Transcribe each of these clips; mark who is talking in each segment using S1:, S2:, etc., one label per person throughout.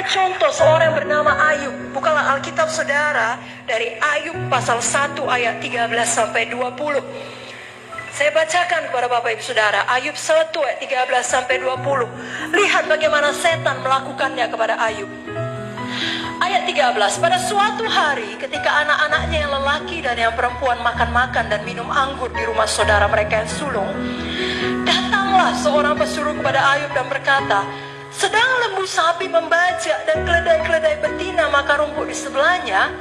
S1: Inilah contoh seorang yang bernama Ayub. Bukalah Alkitab saudara dari Ayub pasal 1 ayat 13 sampai 20. Saya bacakan kepada Bapak Ibu Saudara, Ayub 1 ayat 13 sampai 20. Lihat bagaimana setan melakukannya kepada Ayub. Ayat 13, pada suatu hari ketika anak-anaknya yang lelaki dan yang perempuan makan-makan dan minum anggur di rumah saudara mereka yang sulung, datanglah seorang pesuruh kepada Ayub dan berkata, sedang lembu sapi membajak dan keledai-keledai betina makan rumput di sebelahnya,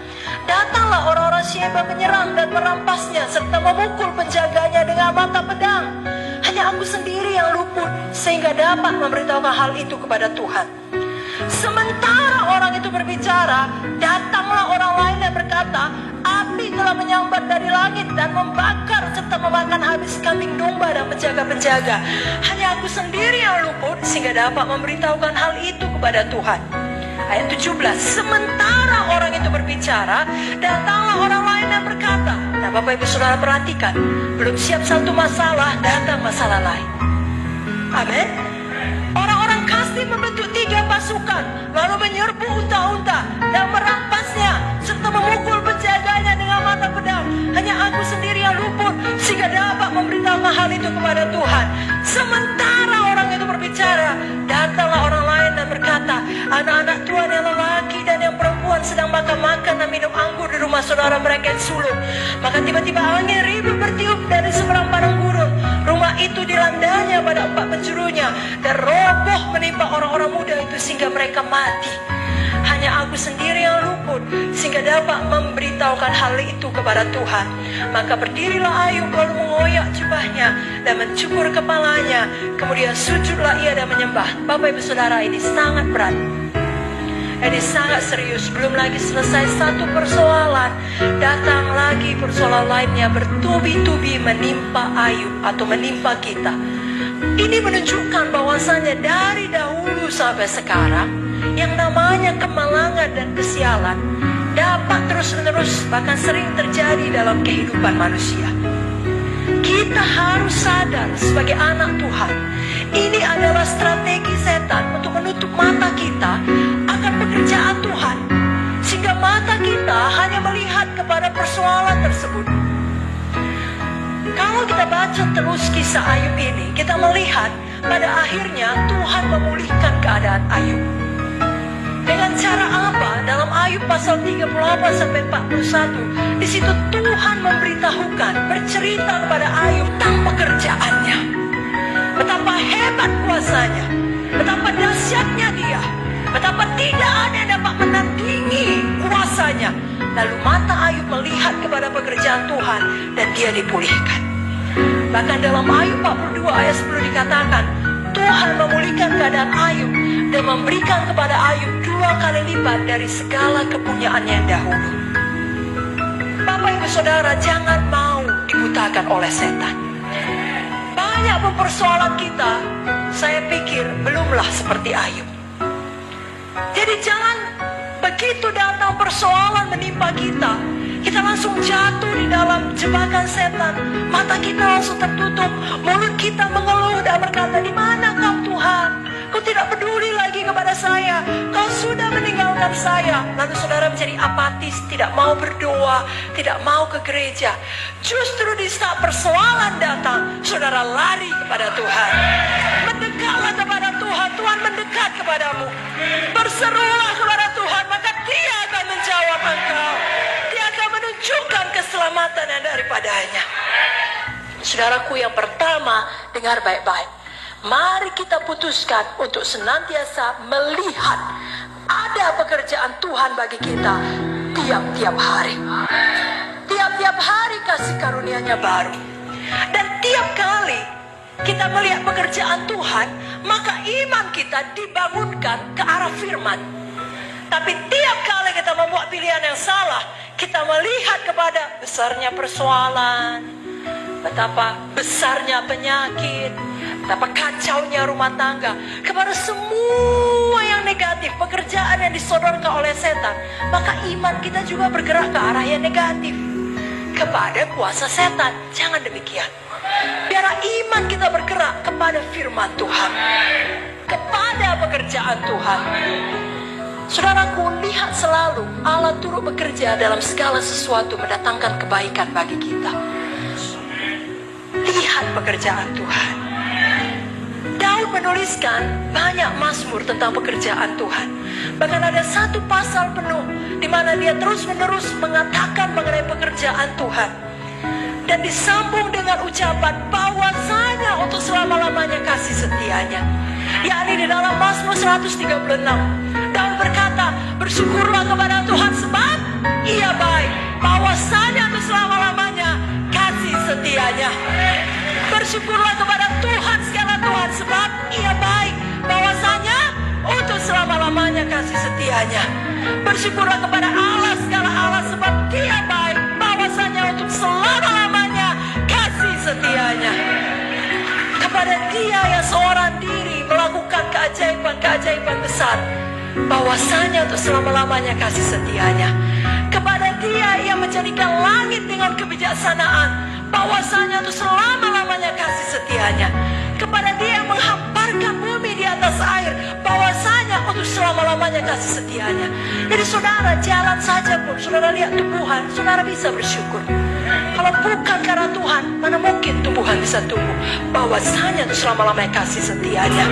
S1: datanglah orang-orang Syeba menyerang dan merampasnya serta memukul penjaganya dengan mata pedang. Hanya aku sendiri yang luput sehingga dapat memberitahukan hal itu kepada Tuhan. Sementara orang itu berbicara, datanglah orang lain yang berkata, api telah menyambar dari langit dan membakar serta memakan habis kambing domba dan penjaga-penjaga. Hanya aku sendiri yang luput sehingga dapat memberitahukan hal itu kepada Tuhan. Ayat 17, sementara orang itu berbicara, datanglah orang lain yang berkata. Nah, Bapak Ibu Saudara perhatikan, belum siap satu masalah, datang masalah lain. Amin. Orang-orang Kasdim membentuk 3 pasukan, lalu menyerbu unta-unta dan merampasnya serta memukul penjaganya dengan mata pedang. Hanya aku sendiri yang luput sehingga dapat memberitahukan hal itu kepada Tuhan. Sementara orang itu berbicara, datanglah orang lain dan berkata, anak-anak Tuhan yang lelaki dan yang perempuan sedang makan-makan dan minum anggur di rumah saudara mereka yang sulung. Maka tiba-tiba angin ribut bertiup dari seberang padang gurun. Rumah itu dilandanya pada 4 penjurunya dan roboh menimpa orang-orang muda itu sehingga mereka mati. Hanya aku sendiri yang luput sehingga dapat memberitahukan hal itu kepada Tuhan. Maka berdirilah Ayub lalu mengoyak jubahnya dan mencukur kepalanya. Kemudian sujudlah ia dan menyembah. Bapak Ibu Saudara, ini sangat berat. Ini sangat serius. Belum lagi selesai satu persoalan, datang lagi persoalan lainnya bertubi-tubi menimpa Ayub atau menimpa kita. Ini menunjukkan bahwasanya dari dahulu sampai sekarang, yang namanya kemalangan dan kesialan dapat terus-menerus bahkan sering terjadi dalam kehidupan manusia. Kita harus sadar sebagai anak Tuhan, ini adalah strategi setan untuk menutup mata kita akan pekerjaan Tuhan, sehingga mata kita hanya melihat kepada persoalan tersebut. Kalau kita baca terus kisah Ayub ini, kita melihat pada akhirnya Tuhan memulihkan keadaan Ayub. Dengan cara apa? Dalam Ayub pasal 38 sampai 41, di situ Tuhan memberitahukan, bercerita kepada Ayub tentang pekerjaannya. Betapa hebat kuasanya, betapa dahsyatnya dia, betapa tidak ada yang dapat menandingi kuasanya. Lalu mata Ayub melihat kepada pekerjaan Tuhan dan dia dipulihkan. Bahkan dalam Ayub 42 ayat 10 dikatakan, Tuhan memulihkan keadaan Ayub dan memberikan kepada Ayub 2 kali lipat dari segala kepunyaannya yang dahulu. Bapak Ibu Saudara, jangan mau dibutakan oleh setan. Banyak persoalan kita, saya pikir belumlah seperti Ayub. Jadi jangan begitu datang persoalan menimpa kita, kita langsung jatuh di dalam jebakan setan. Mata kita langsung tertutup, mulut kita mengeluh dan berkata, di mana kau Tuhan? Kau tidak peduli lagi kepada saya, kau sudah meninggalkan saya. Lalu saudara menjadi apatis, tidak mau berdoa, tidak mau ke gereja. Justru di saat persoalan datang, saudara lari kepada Tuhan. Mendekatlah kepada Tuhan, Tuhan mendekat kepadamu. Berserulah kepada Tuhan, maka Dia akan menjawab engkau. Dia akan menunjukkan keselamatan yang daripadanya. Saudaraku yang pertama, dengar baik-baik. Mari kita putuskan untuk senantiasa melihat ada pekerjaan Tuhan bagi kita tiap-tiap hari. Tiap-tiap hari kasih karunia-Nya baru. Dan tiap kali kita melihat pekerjaan Tuhan, maka iman kita dibangunkan ke arah firman. Tapi tiap kali kita membuat pilihan yang salah, kita melihat kepada besarnya persoalan, betapa besarnya penyakit, betapa kacaunya rumah tangga, kepada semua yang negatif, pekerjaan yang disodorkan oleh setan, maka iman kita juga bergerak ke arah yang negatif, kepada kuasa setan. Jangan demikian. Biarlah iman kita bergerak kepada firman Tuhan, kepada pekerjaan Tuhan. Saudaraku, lihat selalu Allah turut bekerja dalam segala sesuatu mendatangkan kebaikan bagi kita. Lihat pekerjaan Tuhan. Daud menuliskan banyak mazmur tentang pekerjaan Tuhan. Bahkan ada satu pasal penuh di mana dia terus-menerus mengatakan mengenai pekerjaan Tuhan. Dan disambung dengan ucapan bahwasanya untuk selama-lamanya kasih setianya. Yakni di dalam Mazmur 136. Daud berkata, bersyukurlah kepada Tuhan sebab Ia baik. Bahwasanya untuk selama-lamanya kasih setianya. Bersyukurlah kepada Tuhan segala Tuhan sebab Ia baik. Bahwasanya untuk selama-lamanya kasih setianya. Bersyukurlah kepada Allah segala Allah sebab Dia baik. Bahwasanya untuk selama-lamanya kasih setianya. Kepada Dia yang seorang diri melakukan keajaiban-keajaiban besar. Bahwasanya untuk selama-lamanya kasih setianya. Kepada Dia yang menjadikan langit dengan kebijaksanaan. Bahwasanya untuk selama-lamanya kasih setianya. Kepada Dia yang menghamparkan bumi di atas air. Bahwasanya untuk selama-lamanya kasih setianya. Jadi saudara, jalan saja pun saudara lihat tumbuhan, saudara bisa bersyukur. Kalau bukan karena Tuhan, mana mungkin tumbuhan bisa tumbuh. Bahwasanya untuk selama-lamanya kasih setianya.